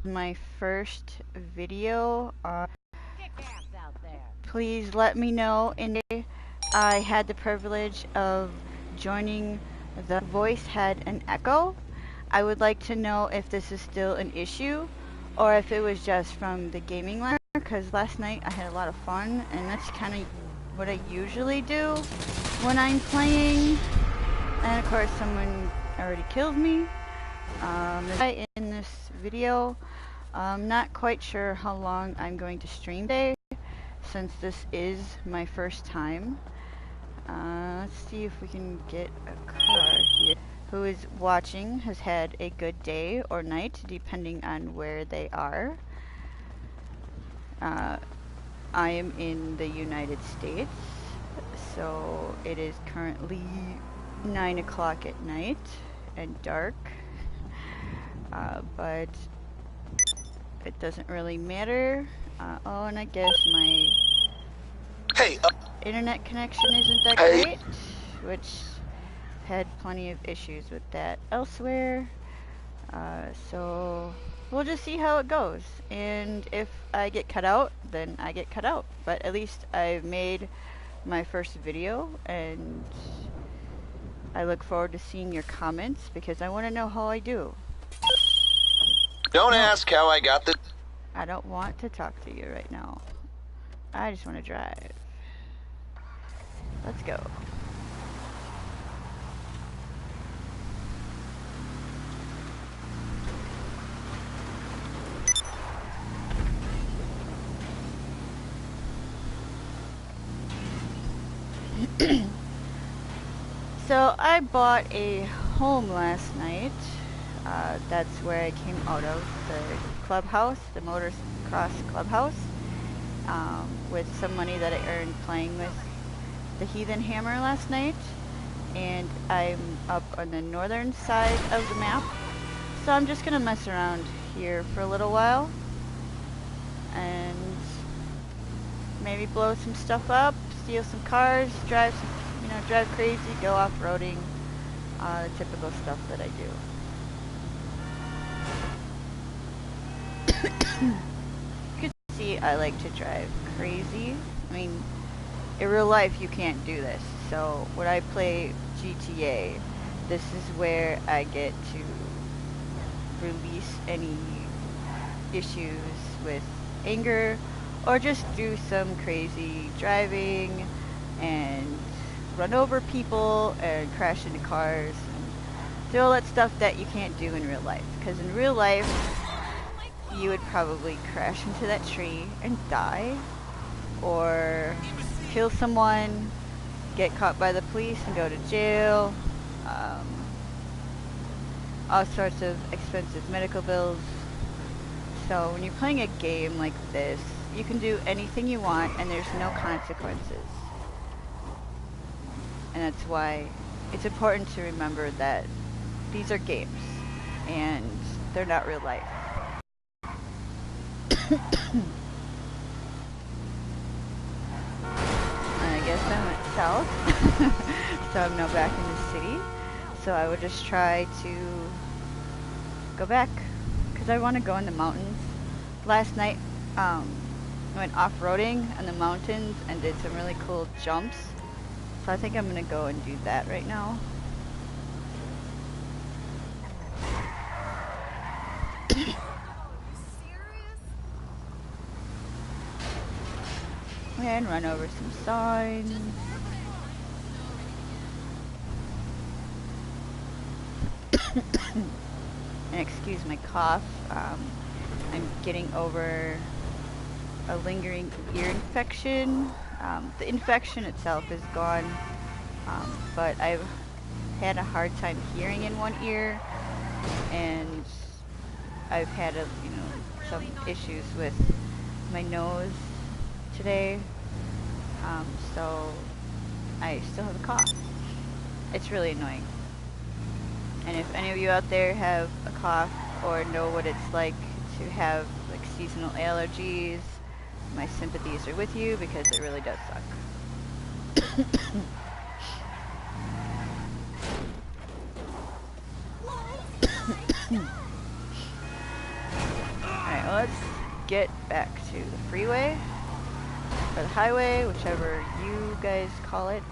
My first video. Please let me know. And I had the privilege of joining. The voice had an echo. I would like to know if this is still an issue or if it was just from the gaming ladder, because last night I had a lot of fun and that's kind of what I usually do when I'm playing. And of course someone already killed me. In this video, I'm not quite sure how long I'm going to stream today since this is my first time. Let's see if we can get a car here. Who is watching has had a good day or night depending on where they are. I am in the United States, so it is currently 9 o'clock at night and dark, but it doesn't really matter. Oh, and I guess my internet connection isn't that great, which had plenty of issues with that elsewhere. So we'll just see how it goes. And if I get cut out, then I get cut out. But at least I've made my first video, and I look forward to seeing your comments because I want to know how I do. Don't ask how I got this. I don't want to talk to you right now. I just want to drive. Let's go. So I bought a home last night. That's where I came out of, the clubhouse, the motocross clubhouse, with some money that I earned playing with the Heathen Hammer last night. And I'm up on the northern side of the map, so I'm just gonna mess around here for a little while and maybe blow some stuff up, steal some cars, drive crazy, go off-roading, the typical stuff that I do. You can see I like to drive crazy. I mean, in real life you can't do this. So when I play GTA, this is where I get to release any issues with anger, or just do some crazy driving and run over people and crash into cars and do all that stuff that you can't do in real life. Because in real life, you would probably crash into that tree and die, or kill someone, get caught by the police and go to jail, all sorts of expensive medical bills. So when you're playing a game like this, you can do anything you want and there's no consequences. And that's why it's important to remember that these are games and they're not real life. I guess I went south, so I'm now back in the city. So I would just try to go back because I want to go in the mountains. Last night, I went off-roading in the mountains and did some really cool jumps. So I think I'm gonna go and do that right now. And run over some signs. And excuse my cough. I'm getting over a lingering ear infection. The infection itself is gone, but I've had a hard time hearing in one ear, and I've had some issues with my nose today, so I still have a cough. It's really annoying. And if any of you out there have a cough or know what it's like to have like seasonal allergies, my sympathies are with you because it really does suck. let's get back to the freeway, or the highway, whichever you guys call it.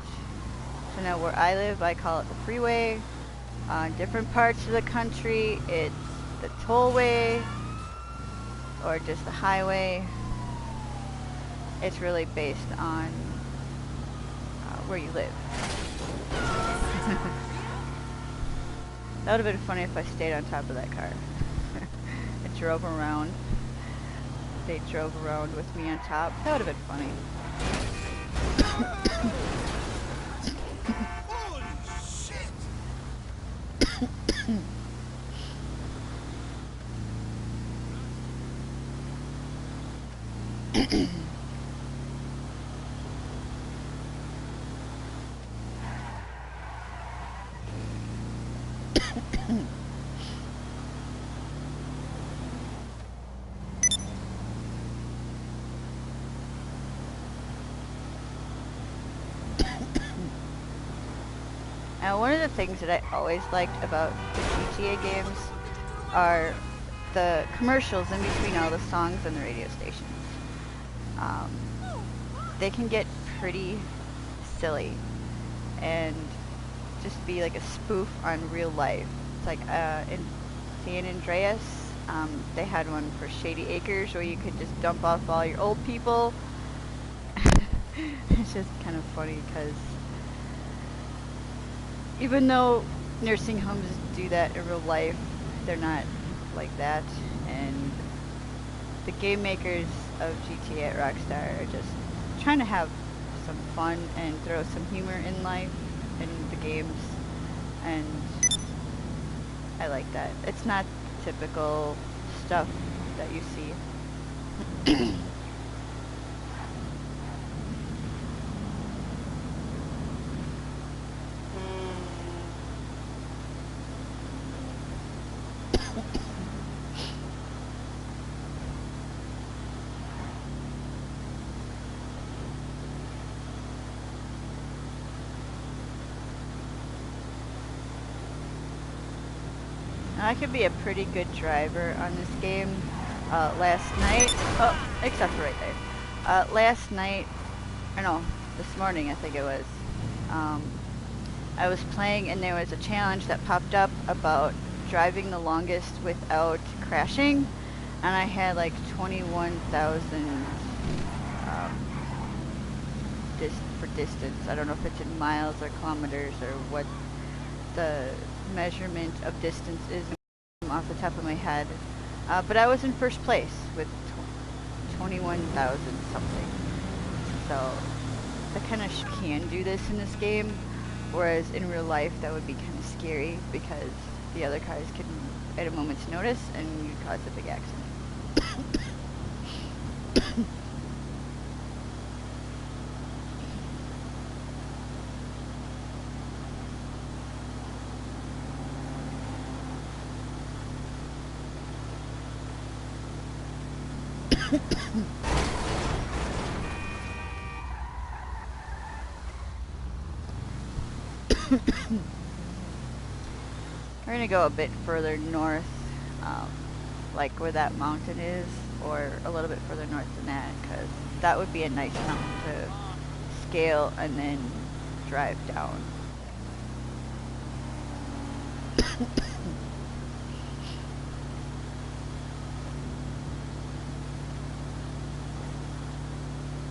So now where I live, I call it the freeway. On different parts of the country, it's the tollway, or just the highway. It's really based on where you live. That would have been funny if I stayed on top of that car. It drove around. They drove around with me on top. That would have been funny. Holy shit! Now, one of the things that I always liked about the GTA games are the commercials in between all the songs on the radio stations. They can get pretty silly and just be like a spoof on real life. It's like in San Andreas, they had one for Shady Acres where you could just dump off all your old people. It's just kind of funny because even though nursing homes do that in real life, they're not like that. And the game makers of GTA at Rockstar are just trying to have some fun and throw some humor in life, in the games. And I like that. It's not typical stuff that you see. I could be a pretty good driver on this game. Last night, except for right there. Last night, or no, this morning I think it was, I was playing and there was a challenge that popped up about driving the longest without crashing, and I had like 21,000 for distance. I don't know if it's in miles or kilometers or what the measurement of distance is off the top of my head, but I was in first place with 21,000 something. So I kind of can do this in this game, whereas in real life that would be kind of scary because the other cars can at a moment's notice and you cause a big accident. We're gonna go a bit further north, like where that mountain is, or a little bit further north than that, because that would be a nice mountain to scale and then drive down.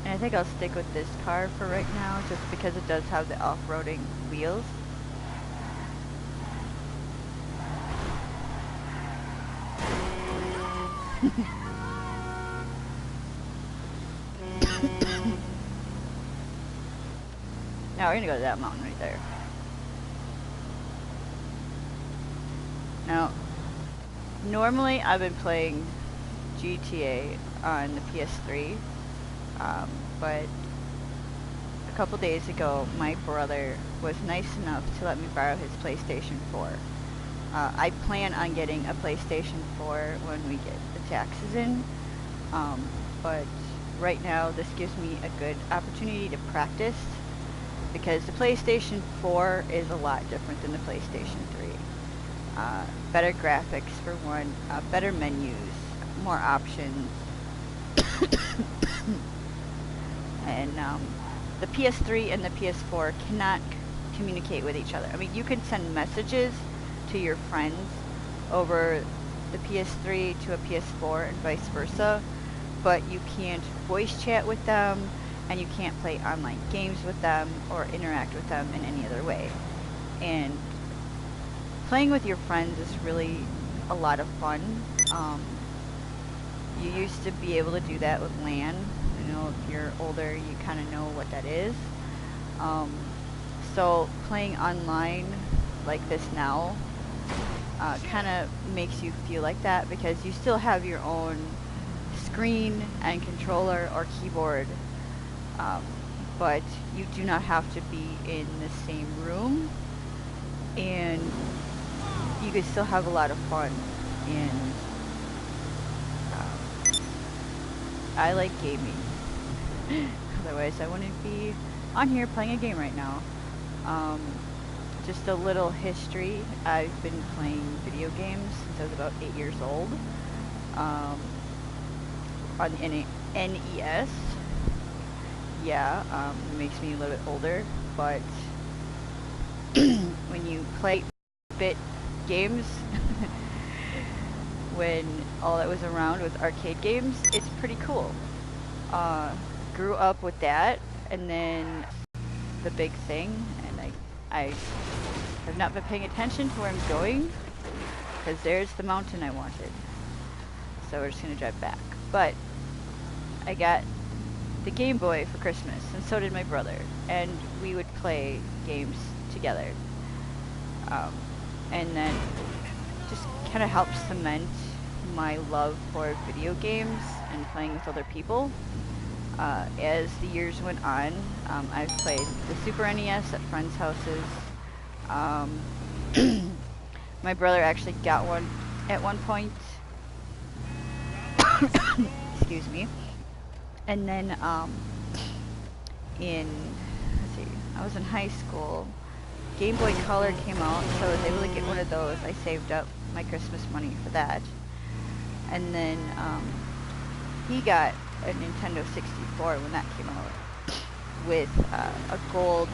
And I think I'll stick with this car for right now, just because it does have the off-roading wheels. Now we're gonna go to that mountain right there. Now, normally I've been playing GTA on the PS3, but a couple days ago my brother was nice enough to let me borrow his PlayStation 4. I plan on getting a PlayStation 4 when we get the taxes in, but right now this gives me a good opportunity to practice, because the PlayStation 4 is a lot different than the PlayStation 3. Better graphics for one, better menus, more options. And the PS3 and the PS4 cannot communicate with each other. I mean, you can send messages to your friends over the PS3 to a PS4 and vice versa, but you can't voice chat with them, and you can't play online games with them or interact with them in any other way. And playing with your friends is really a lot of fun. You used to be able to do that with LAN. You know, if you're older, you kind of know what that is. So playing online like this now kind of makes you feel like that, because you still have your own screen and controller or keyboard, but you do not have to be in the same room, and you can still have a lot of fun. And I like gaming. Otherwise I wouldn't be on here playing a game right now. Just a little history. I've been playing video games since I was about 8 years old. On NES. Yeah, it makes me a little bit older, but when you play bit games, when all that was around was arcade games, it's pretty cool. Grew up with that, and then the big thing, and I have not been paying attention to where I'm going, because there's the mountain I wanted. So we're just gonna drive back. But I got the Game Boy for Christmas, and so did my brother, and we would play games together. And then just kind of helped cement my love for video games and playing with other people. As the years went on, I've played the Super NES at friends' houses. My brother actually got one at one point. Excuse me. And then let's see, I was in high school. Game Boy Color came out, so I was able to get one of those. I saved up my Christmas money for that. And then he got a Nintendo 64 when that came out, with a gold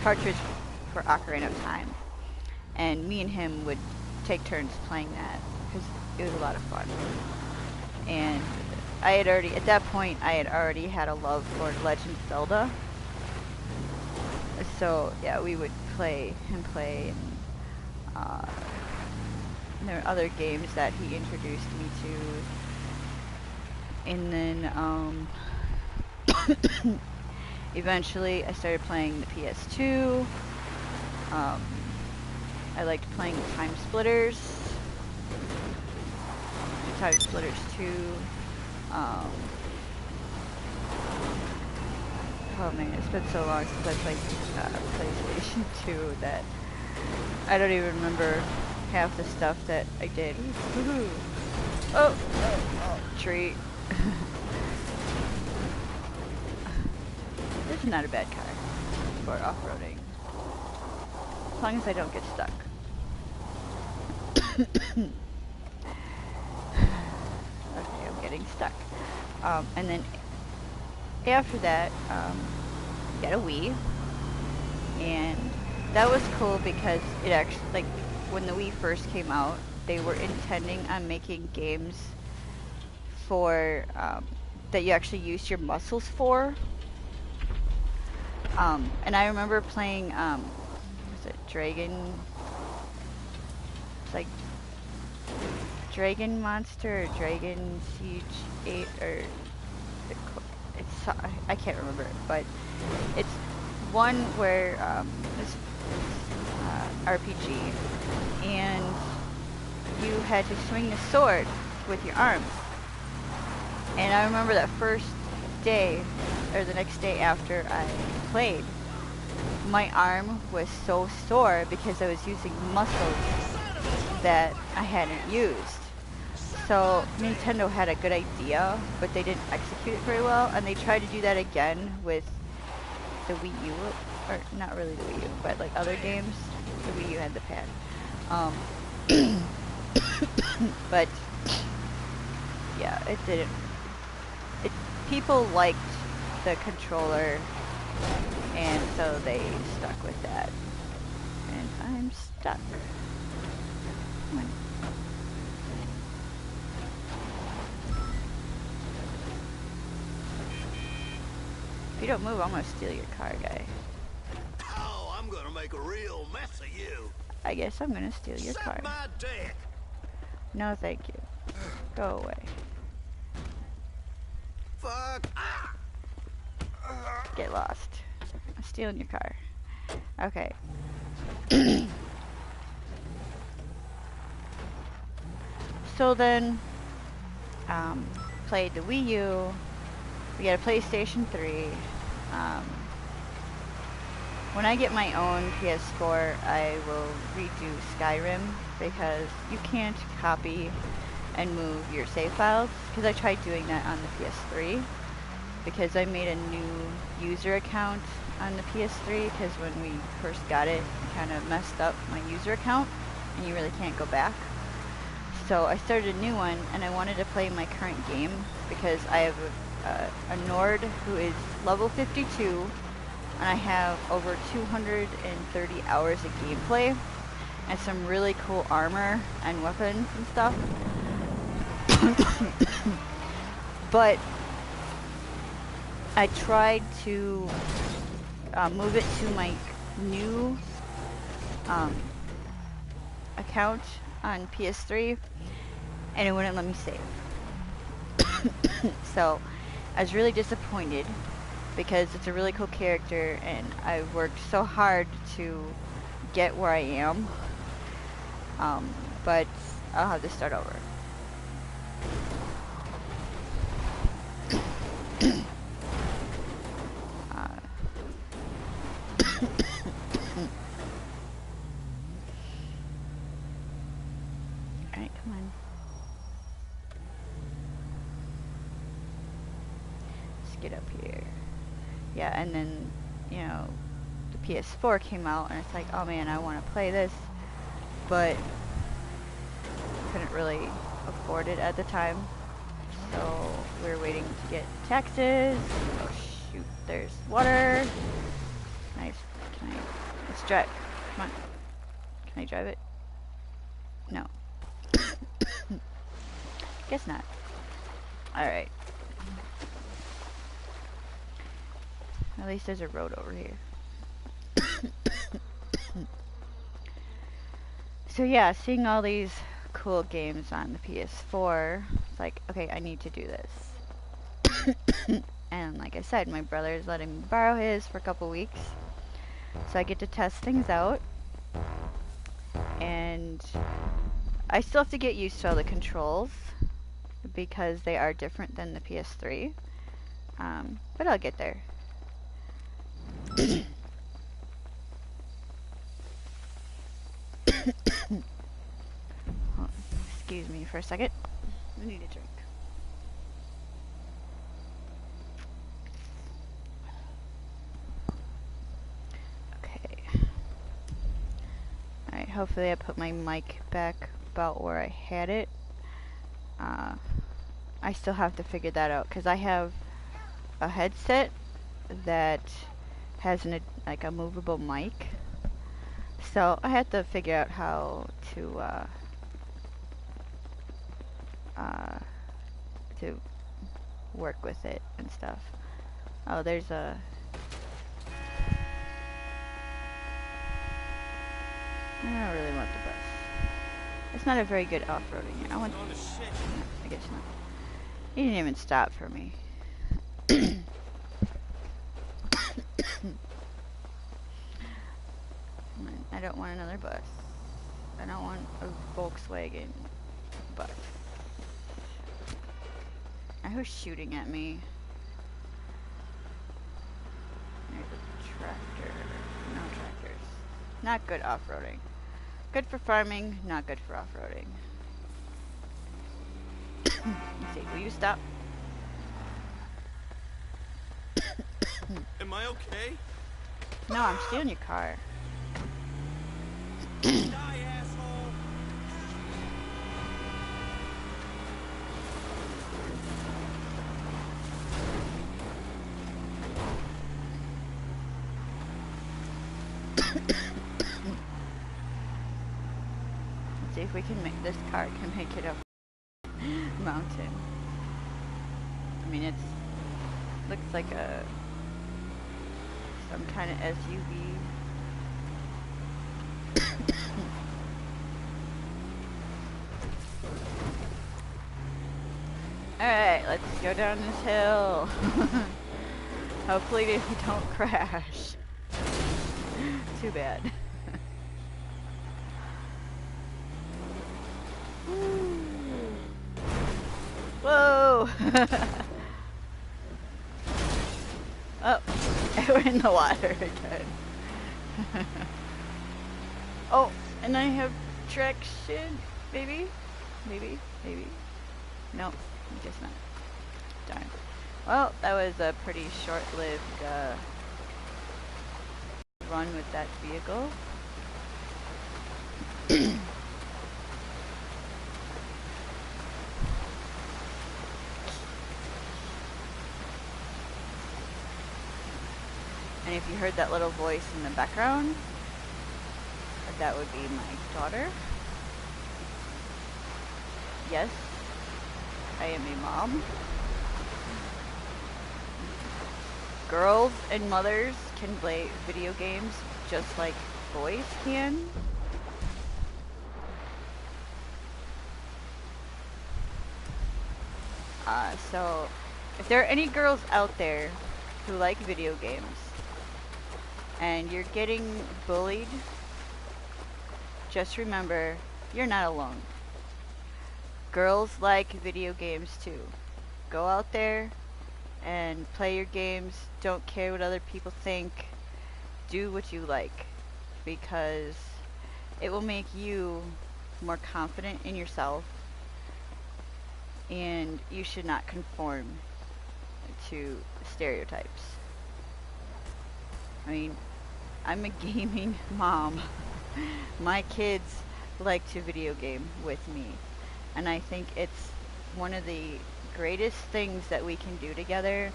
cartridge for Ocarina of Time. And me and him would take turns playing that, because it was a lot of fun. And I had already, at that point, I had already had a love for Legend of Zelda. So yeah, we would play, and there were other games that he introduced me to. And then eventually I started playing the PS2. I liked playing Time Splitters. Time Splitters 2. Oh man, it's been so long since I played PlayStation 2 that I don't even remember half the stuff that I did. Woohoo! Oh, tree. This is not a bad car for off-roading, as long as I don't get stuck. Okay, I'm getting stuck. And then after that, got a Wii, and that was cool because it actually, like, when the Wii first came out, they were intending on making games for that you actually use your muscles for. And I remember playing, was it Dragon? It's like Dragon Monster or Dragon Siege 8 or it's, I can't remember, but it's one where it's RPG, and you had to swing the sword with your arms. And I remember that first day, or the next day after I played, my arm was so sore because I was using muscles that I hadn't used. So Nintendo had a good idea, but they didn't execute it very well, and they tried to do that again with the Wii U, or not really the Wii U, but like other games. The Wii U had the pad. But yeah, it didn't. People liked the controller, and so they stuck with that. And I'm stuck. Come on. If you don't move, I'm gonna steal your car, guy. Oh, I'm gonna make a real mess of you. I guess I'm gonna steal your car. Suck my dick. No, thank you. Go away. Fuck. Get lost. I'm stealing your car. Okay. So then, played the Wii U. We got a PlayStation 3. When I get my own PS4, I will redo Skyrim because you can't copy and move your save files. Because I tried doing that on the PS3. Because I made a new user account on the PS3 because when we first got it, it kind of messed up my user account and you really can't go back. So I started a new one and I wanted to play my current game because I have a Nord who is level 52 and I have over 230 hours of gameplay and some really cool armor and weapons and stuff. But I tried to move it to my new account on PS3 and it wouldn't let me save. So I was really disappointed because it's a really cool character and I worked so hard to get where I am, but I'll have to start over. Alright, come on. Let's get up here. Yeah, and then, you know, the PS4 came out and it's like, oh man, I want to play this, but couldn't really afford it at the time. So we were waiting to get taxes. Oh shoot, there's water. Nice. Let's drive. Come on. Can I drive it? No. Guess not. Alright. At least there's a road over here. So yeah, seeing all these cool games on the PS4, it's like, okay, I need to do this. And like I said, my brother is letting me borrow his for a couple weeks. So I get to test things out. And I still have to get used to all the controls because they are different than the PS3. But I'll get there. Oh, excuse me for a second. I need a drink. Okay. Alright, hopefully I put my mic back about where I had it. I still have to figure that out because I have a headset that has like a movable mic. So I have to figure out how to work with it and stuff. Oh, there's a... I don't really want the bus. It's not a very good off-roading. I want... No, I guess not. He didn't even stop for me. I don't want another bus. I don't want a Volkswagen bus. And who's shooting at me? There's a tractor. No tractors. Not good off-roading. Good for farming, not good for off-roading. Let's see, will you stop? Am I okay? No, I'm stealing your car. Die, asshole! if we can make this car can make it up mountain. I mean, it's looks like some kind of SUV. Alright, let's go down this hill. Hopefully we don't crash. Too bad. Whoa! Oh, we're in the water again. Oh, and I have traction. Maybe? Maybe? Maybe? Nope, I guess not. Darn. Well, that was a pretty short-lived run with that vehicle. And if you heard that little voice in the background, that would be my daughter. Yes, I am a mom. Girls and mothers can play video games just like boys can. So if there are any girls out there who like video games and you're getting bullied, just remember, you're not alone. Girls like video games too. Go out there and play your games. Don't care what other people think. Do what you like, because it will make you more confident in yourself, and you should not conform to stereotypes. I mean, I'm a gaming mom. My kids like to video game with me, and I think it's one of the greatest things that we can do together,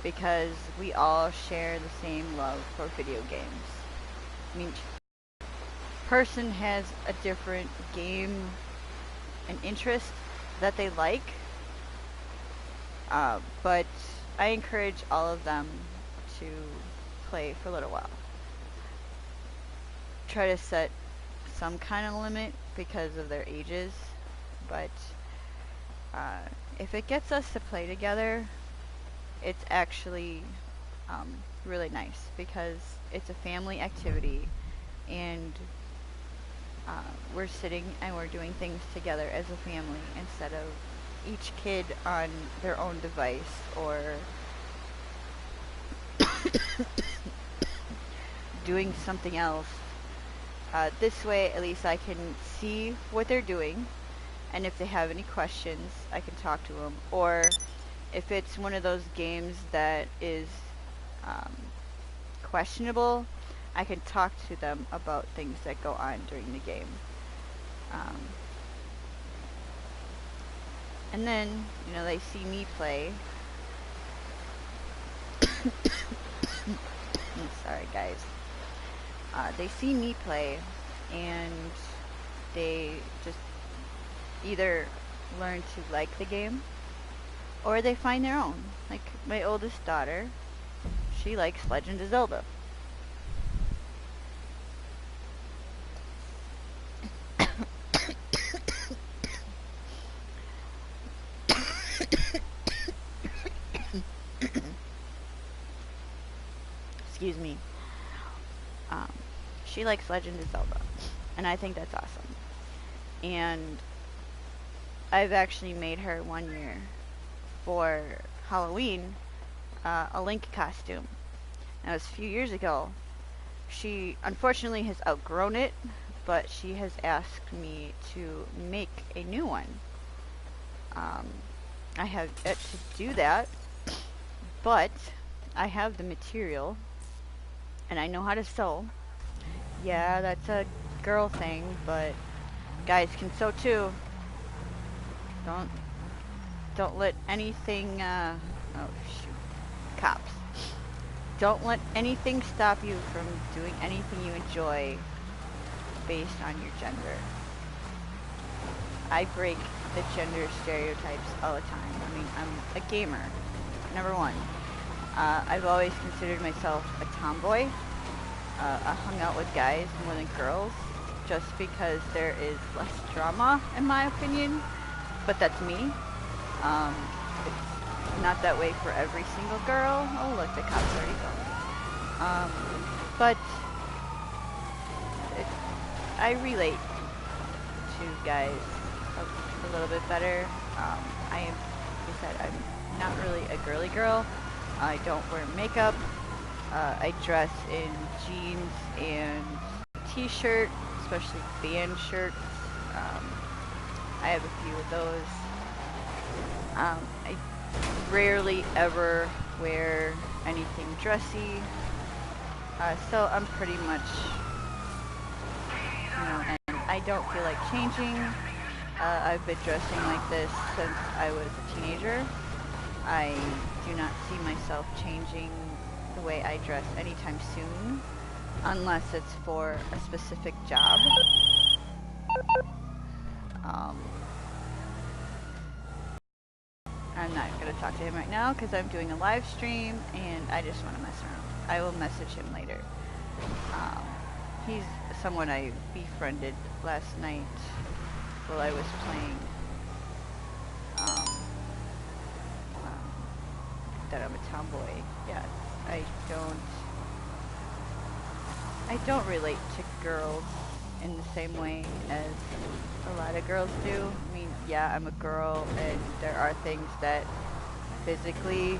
because we all share the same love for video games. I mean, person has a different game and interest that they like, but I encourage all of them to play for a little while. Try to set some kind of limit because of their ages, but if it gets us to play together, it's actually really nice, because it's a family activity, and we're sitting and we're doing things together as a family, instead of each kid on their own device or doing something else. This way, at least I can see what they're doing, and if they have any questions, I can talk to them. Or if it's one of those games that is questionable, I can talk to them about things that go on during the game. And then, you know, they see me play. Sorry, guys. They see me play, and they just either learn to like the game, or they find their own. Like my oldest daughter, she likes Legend of Zelda. Excuse me. She likes Legend of Zelda, and I think that's awesome. And I've actually made her one year for Halloween a Link costume. That was a few years ago. She unfortunately has outgrown it, but she has asked me to make a new one. I have yet to do that, but I have the material, and I know how to sew. Yeah, that's a girl thing, but guys can sew too. Don't let anything, oh shoot, cops. Don't let anything stop you from doing anything you enjoy based on your gender. I break the gender stereotypes all the time. I mean, I'm a gamer, number one. I've always considered myself a tomboy. I hung out with guys more than girls just because there is less drama, in my opinion. But that's me. It's not that way for every single girl. Oh, look, the cops already go. But I relate to guys a little bit better. I am, like I said, I'm not really a girly girl. I don't wear makeup. I dress in jeans and t-shirt, especially band shirts. I have a few of those. I rarely ever wear anything dressy. So I'm pretty much, and I don't feel like changing. I've been dressing like this since I was a teenager. I do not see myself changing the way I dress anytime soon, unless it's for a specific job. I'm not going to talk to him right now because I'm doing a live stream and I just want to mess around. I will message him later. He's someone I befriended last night while I was playing. That I'm a tomboy. Yeah, I don't relate to girls in the same way as a lot of girls do. I mean, yeah, I'm a girl and there are things that physically,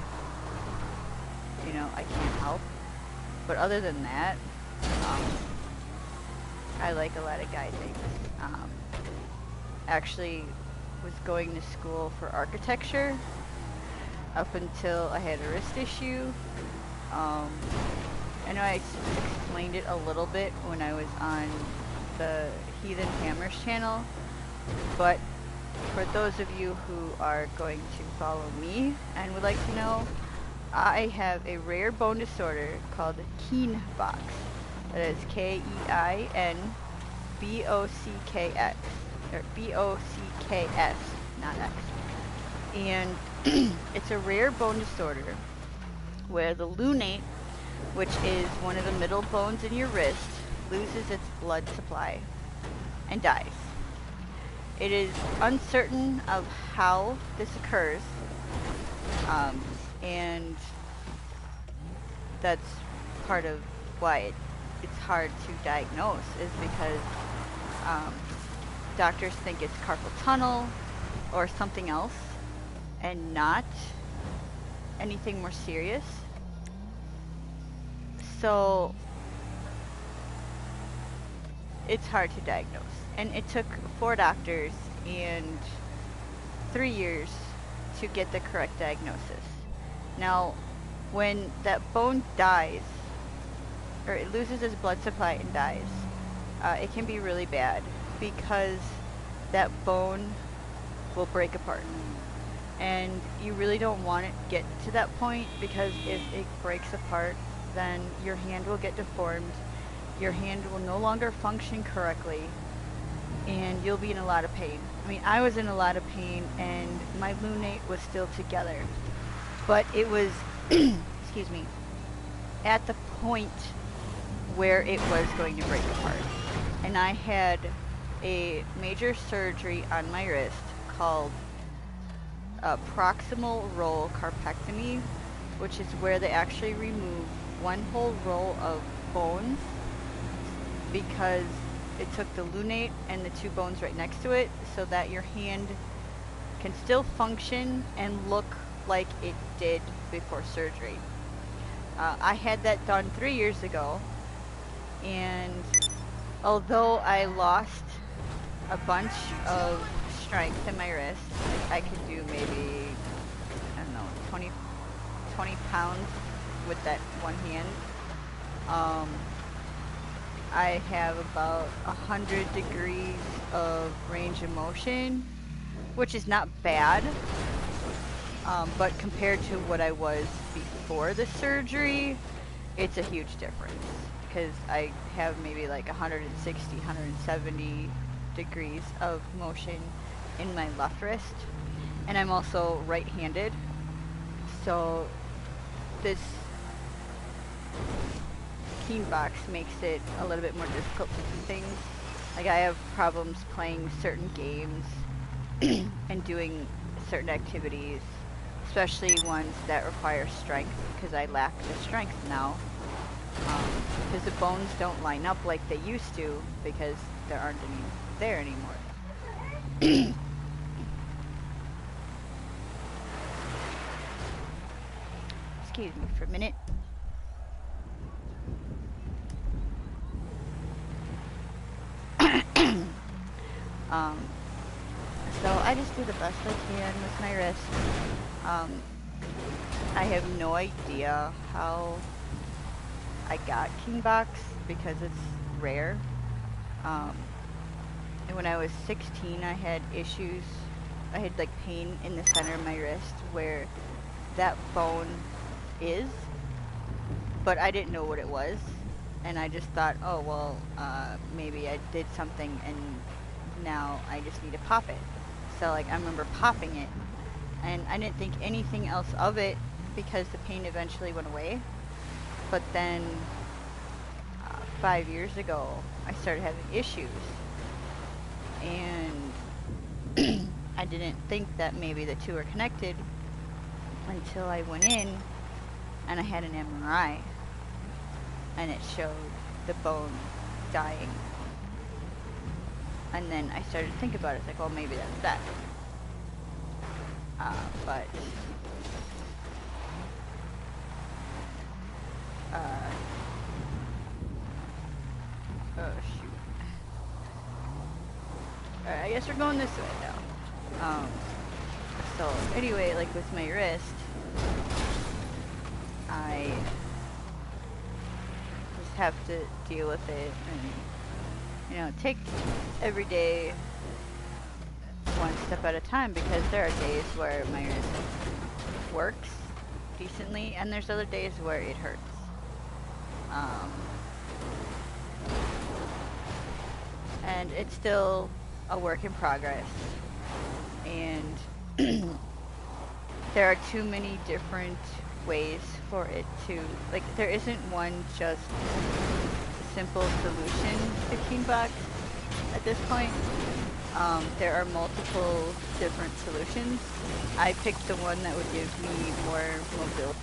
I can't help. But other than that, I like a lot of guy things. Actually was going to school for architecture up until I had a wrist issue. I know I explained it a little bit when I was on the Heathen Hammers channel, but for those of you who are going to follow me and would like to know, I have a rare bone disorder called Kienbock's. That is K-E-I-N-B-O-C-K-X, or B-O-C-K-S, not X. And it's a rare bone disorder where the lunate, which is one of the middle bones in your wrist, loses its blood supply and dies. It is uncertain of how this occurs, and that's part of why it's hard to diagnose, is because doctors think it's carpal tunnel or something else and not anything more serious. So it's hard to diagnose, and it took 4 doctors and 3 years to get the correct diagnosis. Now, when that bone dies, or it loses its blood supply and dies, it can be really bad because that bone will break apart. And you really don't want it to get to that point, because if it breaks apart, then your hand will get deformed, your hand will no longer function correctly, and you'll be in a lot of pain. I mean, I was in a lot of pain and my lunate was still together, but it was, excuse me, at the point where it was going to break apart. And I had a major surgery on my wrist called proximal roll carpectomy, which is where they actually remove one whole roll of bones, because it took the lunate and the 2 bones right next to it so that your hand can still function and look like it did before surgery. I had that done 3 years ago, and although I lost a bunch of strength in my wrist, I could do maybe, I don't know, 20 pounds with that one hand. I have about 100 degrees of range of motion, which is not bad, but compared to what I was before the surgery, it's a huge difference, because I have maybe like 160, 170 degrees of motion in my left wrist, and I'm also right-handed. So this keen box makes it a little bit more difficult to do things. Like I have problems playing certain games and doing certain activities, especially ones that require strength, because I lack the strength now. Because the bones don't line up like they used to, because there aren't any there anymore. Excuse me for a minute. So I just do the best I can with my wrist. I have no idea how I got King Box because it's rare. And when I was 16, I had issues. I had like pain in the center of my wrist where that bone is, but I didn't know what it was. And I just thought, oh, well, maybe I did something and now I just need to pop it. So like I remember popping it and I didn't think anything else of it because the pain eventually went away. But then 5 years ago, I started having issues. And I didn't think that maybe the two were connected until I went in and I had an MRI. And it showed the bone dying. And then I started to think about it. It's like, well, maybe that's that. But oh shoot. Alright, I guess we're going this way now. So anyway, like with my wrist, I just have to deal with it and, you know, take every day one step at a time, because there are days where my wrist works decently and there's other days where it hurts. And it's still a work in progress, and there are too many different ways for it to, like, there isn't one just simple solution to King Box at this point. There are multiple different solutions. I picked the one that would give me more mobility,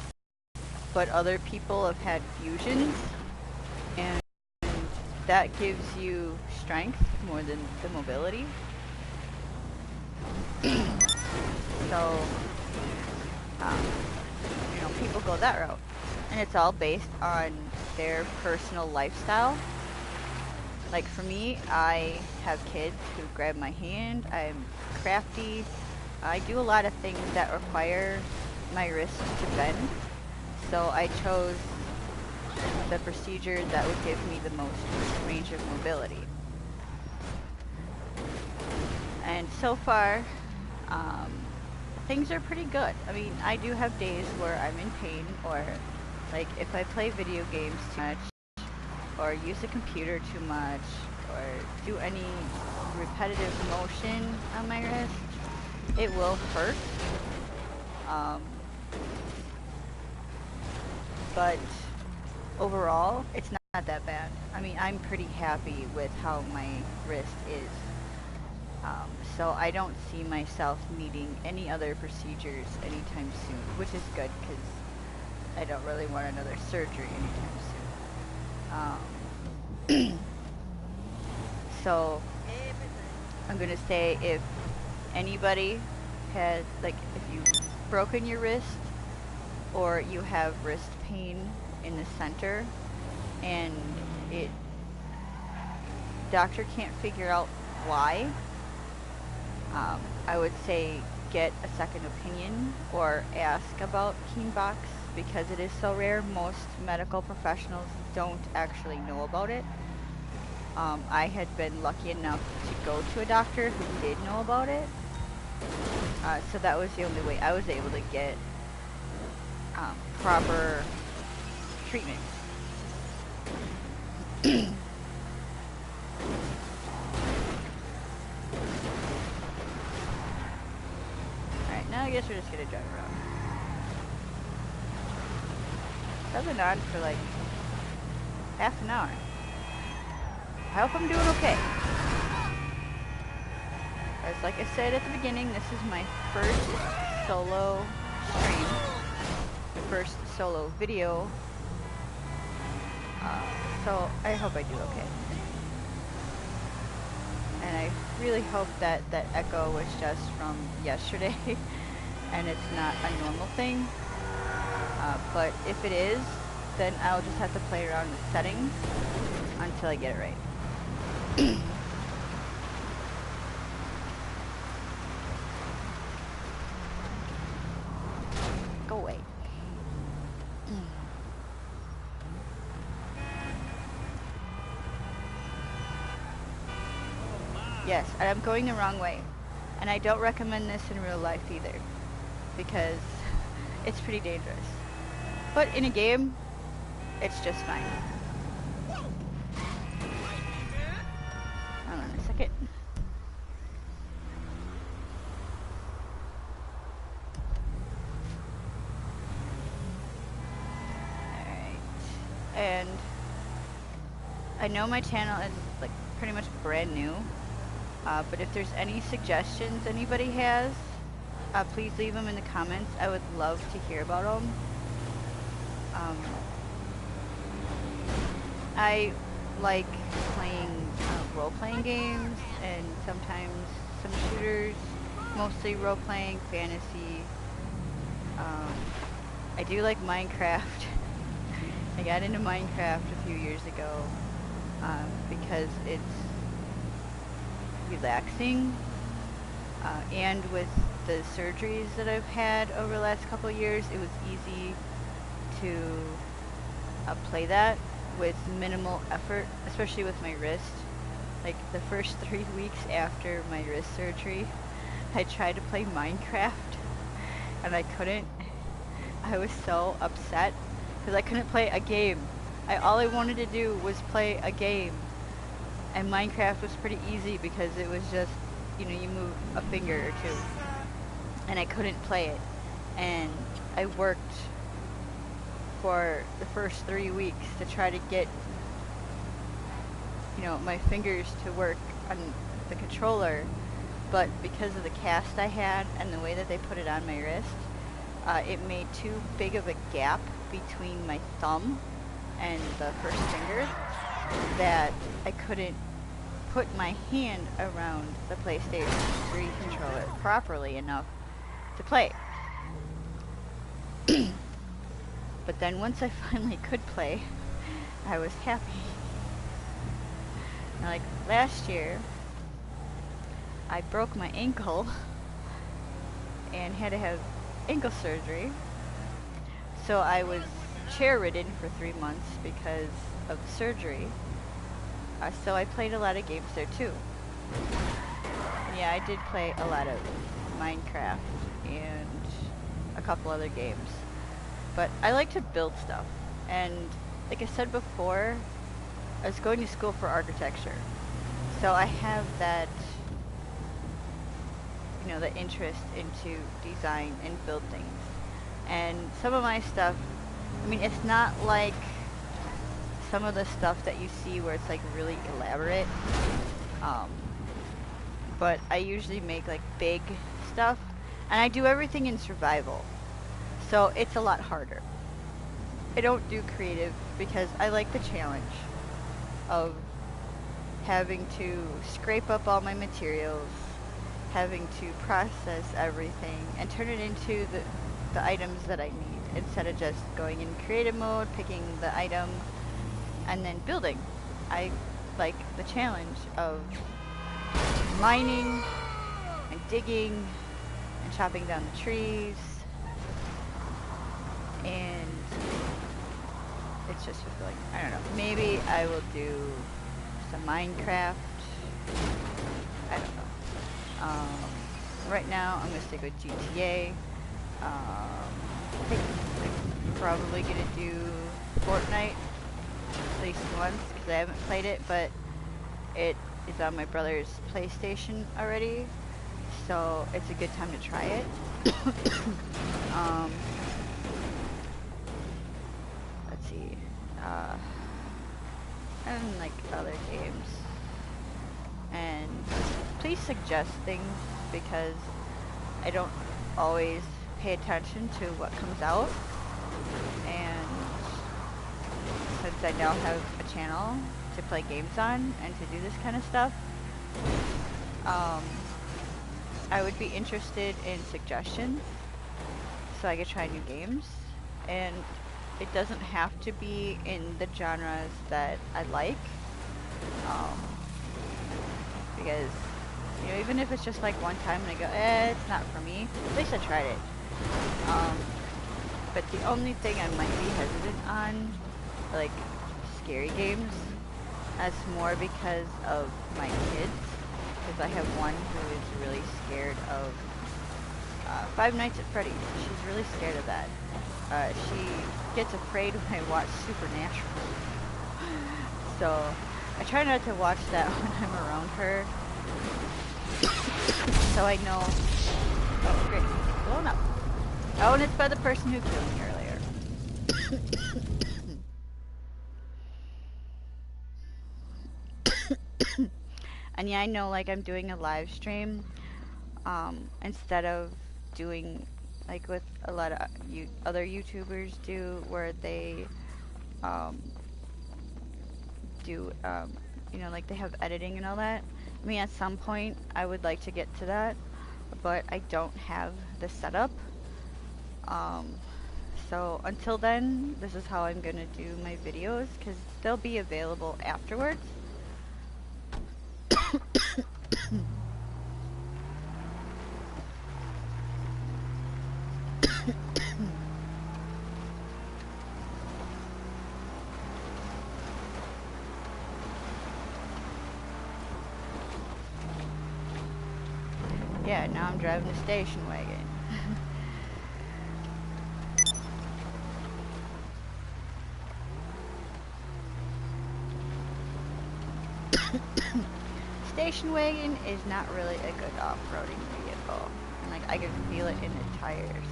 but other people have had fusions, and that gives you strength more than the mobility. So, you know, people go that route, and it's all based on their personal lifestyle. Like for me, I have kids who grab my hand, I'm crafty, I do a lot of things that require my wrist to bend, so I chose the procedure that would give me the most range of mobility. And so far, things are pretty good. I mean, I do have days where I'm in pain, or like if I play video games too much, or use the computer too much, or do any repetitive motion on my wrist, it will hurt. But overall, it's not that bad. I mean, I'm pretty happy with how my wrist is. So I don't see myself needing any other procedures anytime soon, which is good because I don't really want another surgery anytime soon. So I'm gonna say, if anybody has, like, if you've broken your wrist or you have wrist pain in the center and doctor can't figure out why, I would say get a second opinion or ask about King Box, because it is so rare. Most medical professionals don't actually know about it. I had been lucky enough to go to a doctor who did know about it, so that was the only way I was able to get proper treatment. I guess we're just gonna drive around. I've been on for like half an hour. I hope I'm doing okay. As like I said at the beginning, this is my first solo stream. My first solo video. So I hope I do okay. And I really hope that that echo was just from yesterday and it's not a normal thing. But if it is, then I'll just have to play around with settings until I get it right. Go away. Yes, I'm going the wrong way. And I don't recommend this in real life either, because it's pretty dangerous. But in a game, it's just fine. Hold on a second. Alright. And I know my channel is like pretty much brand new. But if there's any suggestions anybody has, please leave them in the comments. I would love to hear about them. I like playing role-playing games and sometimes some shooters, mostly role-playing, fantasy. I do like Minecraft. I got into Minecraft a few years ago because it's relaxing, and with the surgeries that I've had over the last couple of years, it was easy to play that with minimal effort, especially with my wrist. Like the first 3 weeks after my wrist surgery, I tried to play Minecraft and I couldn't. I was so upset because I couldn't play a game. All I wanted to do was play a game. And Minecraft was pretty easy because it was just, you know, you move a finger or two. And I couldn't play it. And I worked for the first 3 weeks to try to get, you know, my fingers to work on the controller. But because of the cast I had and the way that they put it on my wrist, it made too big of a gap between my thumb and the first finger that I couldn't put my hand around the PlayStation 3 controller properly enough to play. But then once I finally could play, I was happy. Now, like last year, I broke my ankle and had to have ankle surgery. So I was chair-ridden for 3 months because of the surgery. So I played a lot of games there too. Yeah, I did play a lot of Minecraft and a couple other games. But I like to build stuff. And like I said before, I was going to school for architecture. So I have that, you know, the interest into design and build things. And some of my stuff, I mean, it's not like some of the stuff that you see where it's like really elaborate. But I usually make like big stuff, and I do everything in survival. So it's a lot harder. I don't do creative because I like the challenge of having to scrape up all my materials, having to process everything and turn it into the items that I need, instead of just going in creative mode, picking the item, and then building. I like the challenge of mining and digging and chopping down the trees, and it's just fulfilling. I don't know, maybe I will do some Minecraft. I don't know. Right now I'm gonna stick with GTA. I think I'm probably gonna do Fortnite at least once because I haven't played it, but it is on my brother's PlayStation already. so it's a good time to try it. um, let's see, and like other games. And please suggest things because I don't always pay attention to what comes out. And since I now have a channel to play games on and to do this kind of stuff, I would be interested in suggestions so I could try new games. And it doesn't have to be in the genres that I like. Because, you know, even if it's just like one time and I go, it's not for me, at least I tried it. But the only thing I might be hesitant on, like scary games, that's more because of my kids. Because I have one who is really scared of Five Nights at Freddy's. She's really scared of that. She gets afraid when I watch Supernatural. So I try not to watch that when I'm around her. So I know. Oh, great. Blown up. Oh, and it's by the person who killed me earlier. And yeah, I know, like, I'm doing a live stream instead of doing like what a lot of other YouTubers do, where they do you know, like they have editing and all that. I mean, at some point I would like to get to that, but I don't have the setup. So until then, this is how I'm gonna do my videos, because they'll be available afterwards. Yeah, now I'm driving a station wagon. Station wagon is not really a good off-roading vehicle. And like, I can feel it in the tires.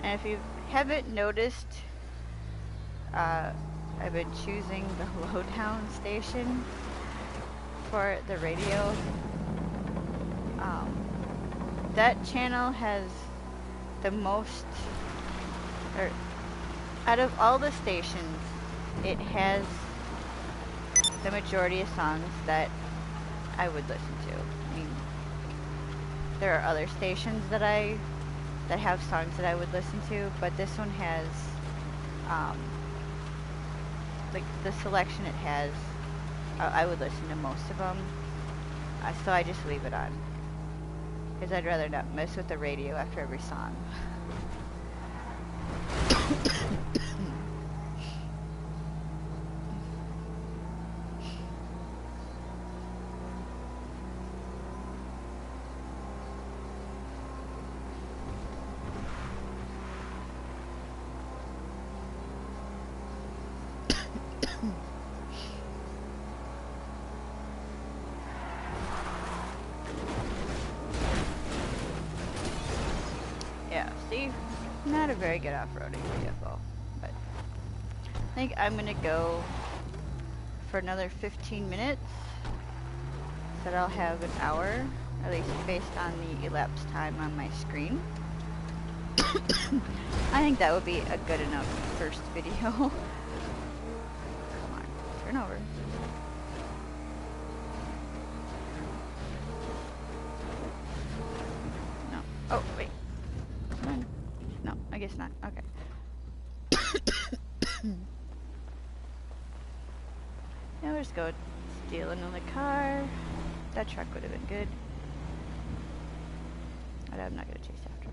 And if you haven't noticed, I've been choosing the Lowdown station for the radio. That channel has the most, or out of all the stations, it has the majority of songs that I would listen to. I mean, there are other stations that have songs that I would listen to, but this one has, like the selection it has, I would listen to most of them, so I just leave it on. Because I'd rather not mess with the radio after every song. Yeah, see? Not a very good off-roading vehicle, but I think I'm gonna go for another 15 minutes, so that I'll have an hour, at least based on the elapsed time on my screen. I think that would be a good enough first video. Come on, turn over. No. Oh, wait. No, I guess not. Okay. Now we'll just go steal another car. That truck would have been good. But I'm not going to chase after it.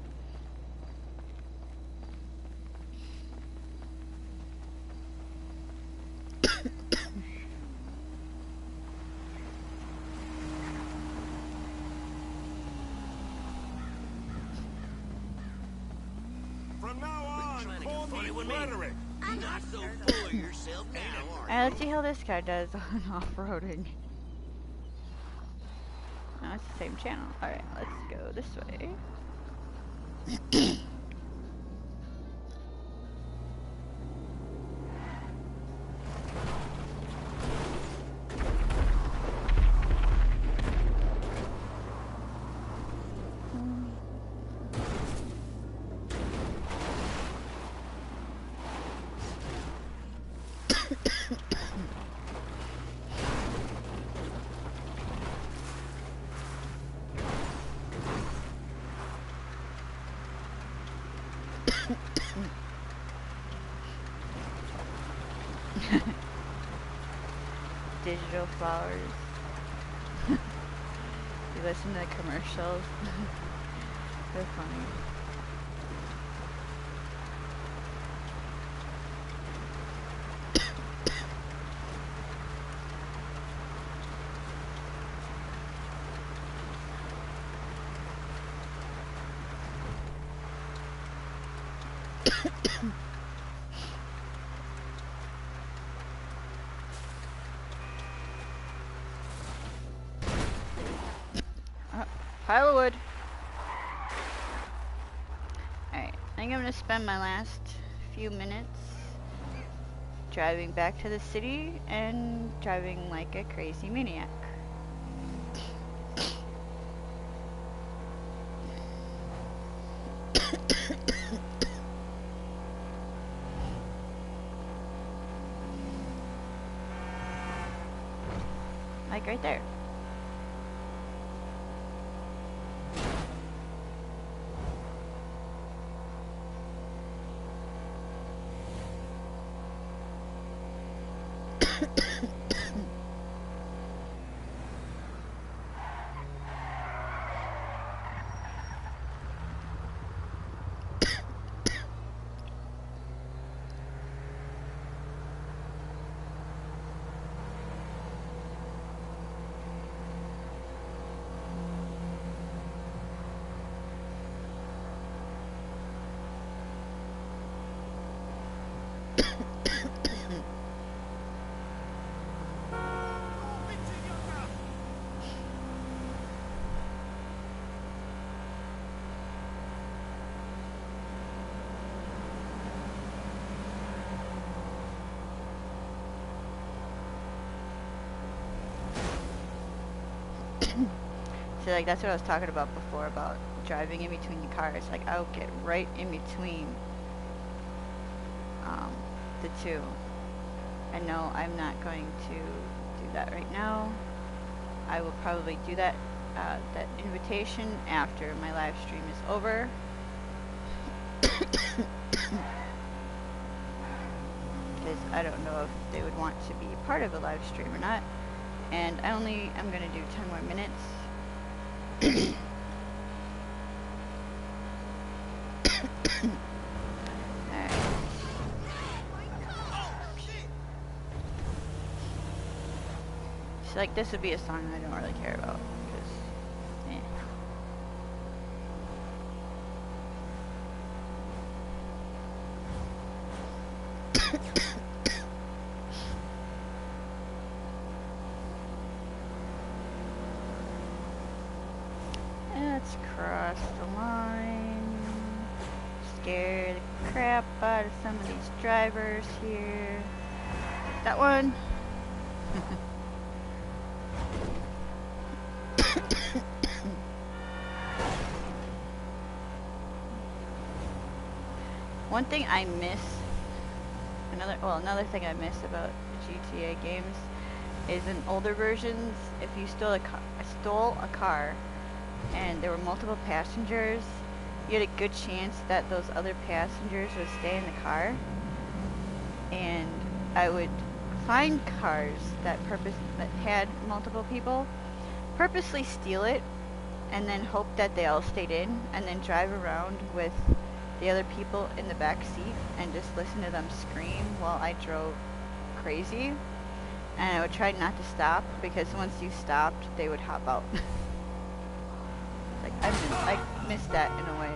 From funny with me. You're not so full of yourself now, are you? Alright, let's see how this guy does on off-roading. No, it's the same channel. Alright, let's go this way. Digital flowers. You listen to the commercials. They're funny. Pile of wood. Alright, I think I'm gonna spend my last few minutes driving back to the city and driving like a crazy maniac. Like right there. So like that's what I was talking about before about driving in between the cars. Like I'll get right in between the two. I know I'm not going to do that right now. I will probably do that that invitation after my live stream is over. Because I don't know if they would want to be part of a live stream or not. And I'm going to do 10 more minutes. Alright. So like this would be a song I don't really care about. Because, eh. Let's cross the line. Scare the crap out of some of these drivers here. That one. One thing I miss, another thing I miss about the GTA games is in older versions, if you stole a car and there were multiple passengers, you had a good chance that those other passengers would stay in the car, and I would find cars that had multiple people, purposely steal it, and then hope that they all stayed in, and then drive around with the other people in the back seat and just listen to them scream while I drove crazy. And I would try not to stop, because once you stopped, they would hop out. Like I missed that in a way.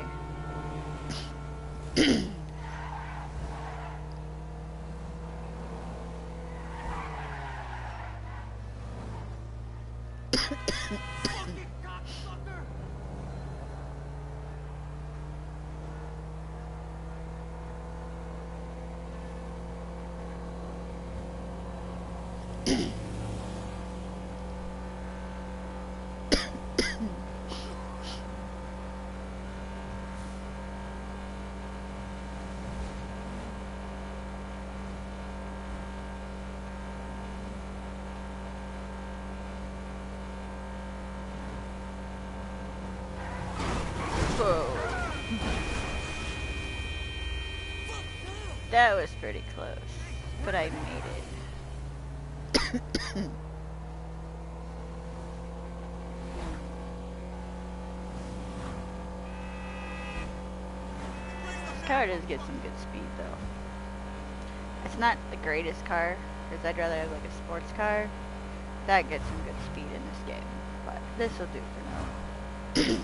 Whoa. That was pretty close, but I made it. This car does get some good speed though. It's not the greatest car, because I'd rather have like a sports car. That gets some good speed in this game, but this will do for now.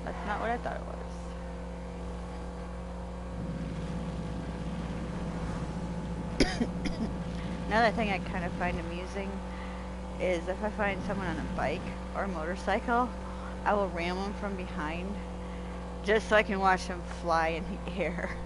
That's not what I thought it was. Another thing I kind of find amusing is if I find someone on a bike or motorcycle, I will ram them from behind just so I can watch them fly in the air.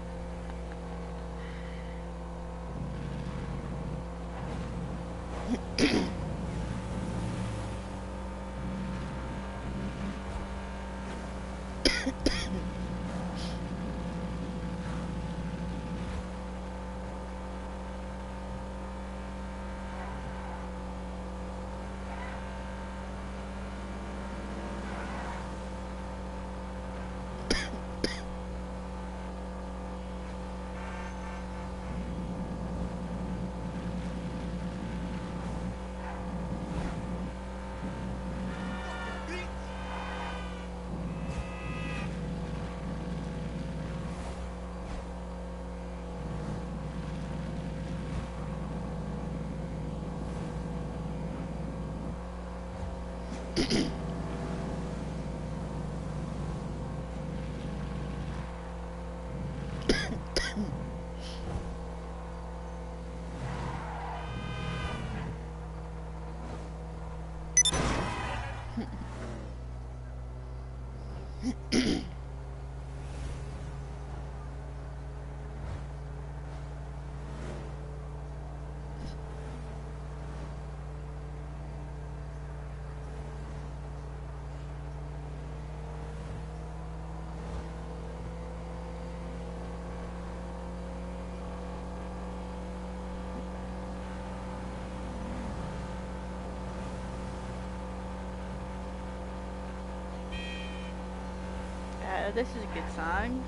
This is a good song.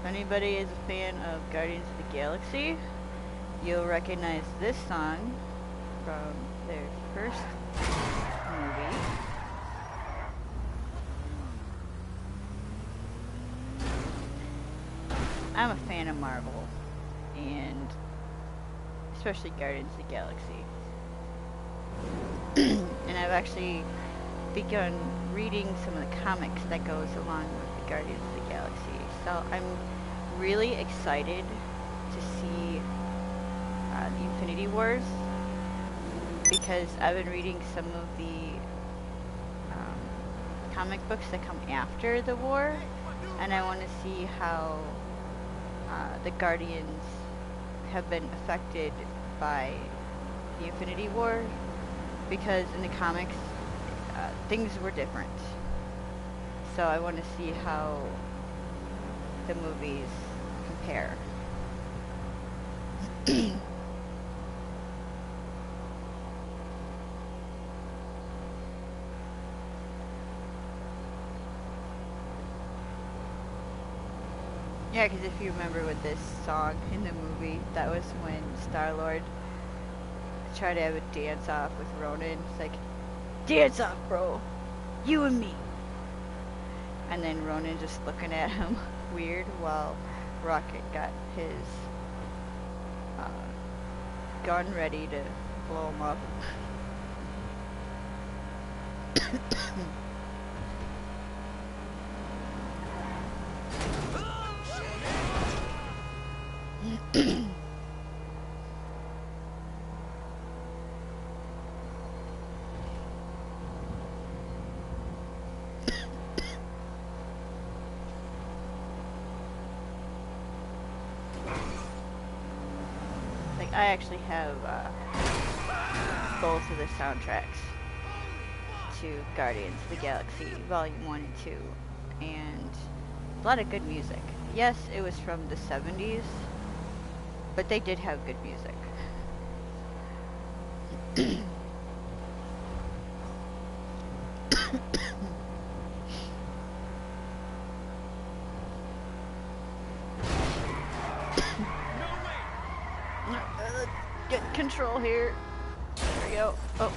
If anybody is a fan of Guardians of the Galaxy, you'll recognize this song from their first movie. I'm a fan of Marvel, and especially Guardians of the Galaxy. And I've actually begun reading some of the comics that goes along with the Guardians of the Galaxy. So I'm really excited to see the Infinity Wars, because I've been reading some of the comic books that come after the war, and I want to see how the Guardians have been affected by the Infinity War, because in the comics things were different. So I want to see how the movies compare. Yeah, because if you remember with this song in the movie, that was when Star-Lord tried to have a dance-off with Ronan. It's like, dance off, bro. You and me. And then Ronan just looking at him weird while Rocket got his gun ready to blow him up. Like, I actually have both of the soundtracks to Guardians of the Galaxy Volume 1 and 2, and a lot of good music. Yes, it was from the 70s, but they did have good music. Get control here. There we go. Oh.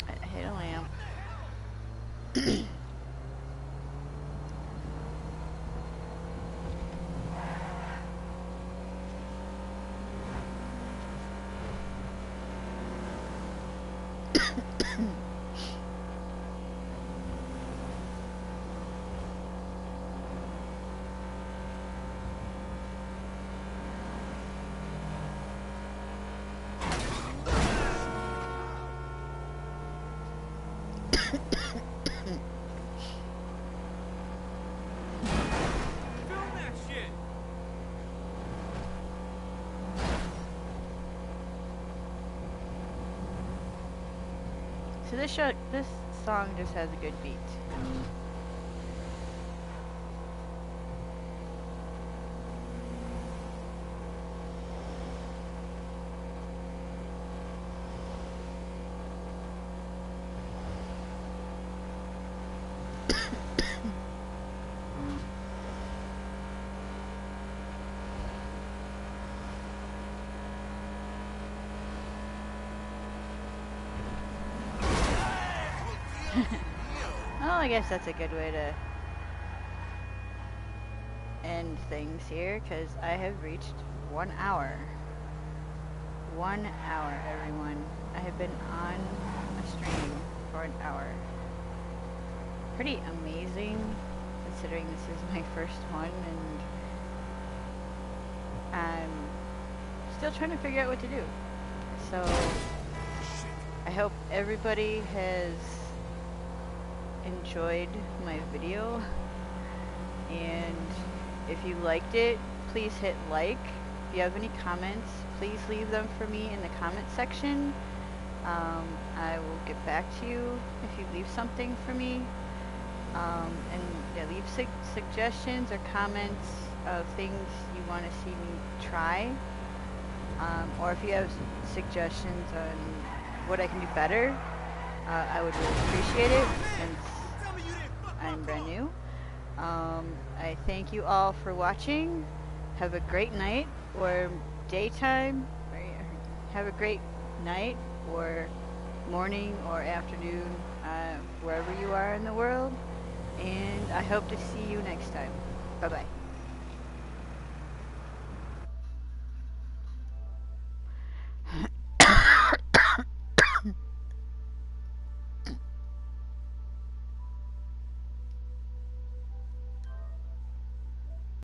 I hit a lamp. So this song just has a good beat. Well, I guess that's a good way to end things here, because I have reached 1 hour. 1 hour, everyone. I have been on a stream for an hour. Pretty amazing, considering this is my first one, and I'm still trying to figure out what to do. So, I hope everybody has enjoyed my video, and if you liked it, please hit like. If you have any comments, please leave them for me in the comment section. I will get back to you if you leave something for me, and yeah, leave suggestions or comments of things you want to see me try, or if you have suggestions on what I can do better, I would really appreciate it, since I'm brand new. I thank you all for watching. Have a great night or daytime. Have a great night or morning or afternoon, wherever you are in the world. And I hope to see you next time. Bye-bye.